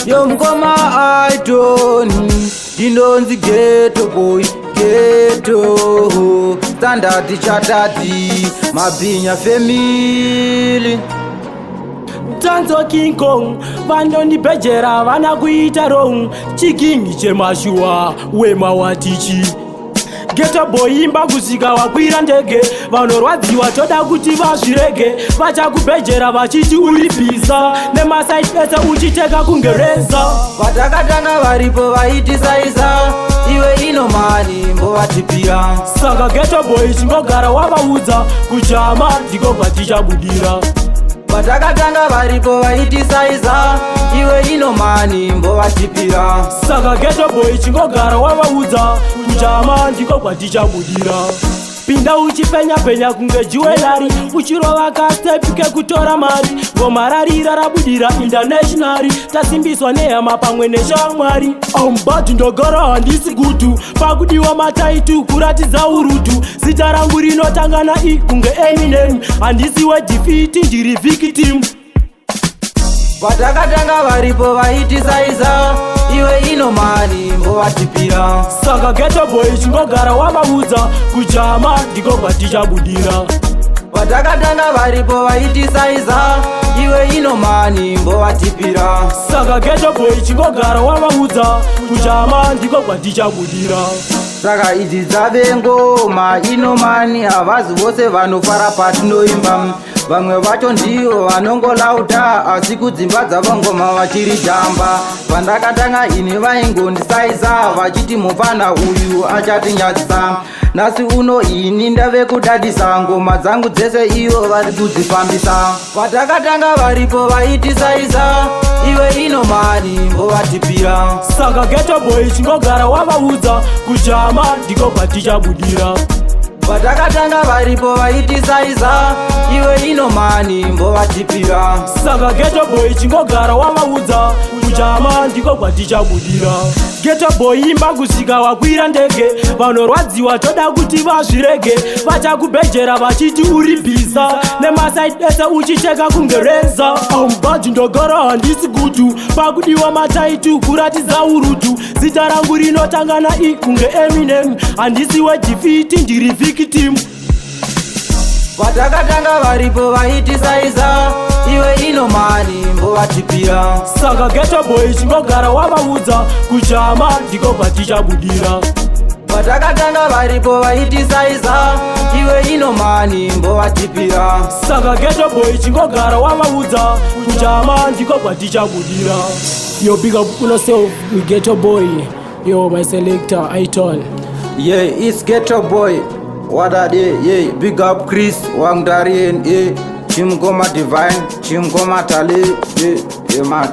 Yo mkoma aitoni Dinonzi ghetto boy ghetto Standard chatati Mabinya family Tanzo King Kong Vandoni bejera vana kuita wrong Chikingi chemashua wema watichi Ghetto boy imba kusika wakwira ndege vanorwadziwa toda kuti vazvirege vachakubhejera vachiti uri pisa nemaside pesa uchiteka kungereza vatakatanga varipo vaitisaisa iwe ino mani mbovatipira saka ghetto boy chingogara wavaudza kuchama ndiko kwatichabudira vatakatanga varipo vaitisaisa iwe ino mani mbovatipira saka ghetto boy chingogara wavaudza kuchama ndiko kwatichabudira pinda uchipenya-penya kunge jewelry uchirova kastepike kutora mari ngomararira rabudira internationary tasimbiswa nehama pamwe neshamwari aumbati ndogara handisi gutu pakudiwa mataitu kuratidza urutu zita rangu rinotangana I kunge Eminem handisi wedefiti ndiri victim vatakatanga varipo vaitisaisa iwe ino mani mbovatipira saka ghetto boy chingogara wavaudza kuchama ndiko kwatichabudira vatakatanga varipo vaitisaisa iwe ino mani mbovatipira saka ghetto boy chingogara wavaudza kuchama ndiko kwatichabudira saka idzi dzave ngoma ino mani havazi vose vanofara patinoimba vamwe vacho ndivo vanongolauta asi kudzimba dzavo ngoma vachiri jamba vandakatanga ini vaingondisaisa vachiti mufana uyu achatinyadzisa nhasi uno ini ndave kudadisa ngoma dzangu dzese ivo vari kudzifambisa vatakatanga varipo vaitisaisa iwe ino mani mbovatipira saka ghetto boy chingogara wavaudza kuchama ndiko kwatichabudira vatakatanga varipo vaitisaisa iwe ino mani mbovatipira saka ghetto boy chingogara wavaudza kuchama ndiko kwatichabudira ghetto boy imba kusika wakwira ndege vanorwadziwa toda kuti vazvirege vachakubhejera vachiti uri bhisa nemaside pesa uchiteka kungereza aumbadhi ndogara handisi gutu pakudiwa mataitu kuratidza urutu zita rangu rinotangana I kunge Eminem handisi wedefiti ndiri victim vatakatanga varipo vaitisaisa iwe ino mani mbovatipira saka ghetto boy chingogara wavaudza kuchama ndiko kwatichabudira vatakatanga varipo vaitisaisa iwe ino mani mbovatipira saka ghetto boy chingogara wavaudza kuchama ndiko kwatichabudira yo big up yourself ghetto boy yo my selector Aiton yeah it's ghetto boy what are they yeah big up Chris Wangdarien yeah chimgoma divine chimgoma tale yeah man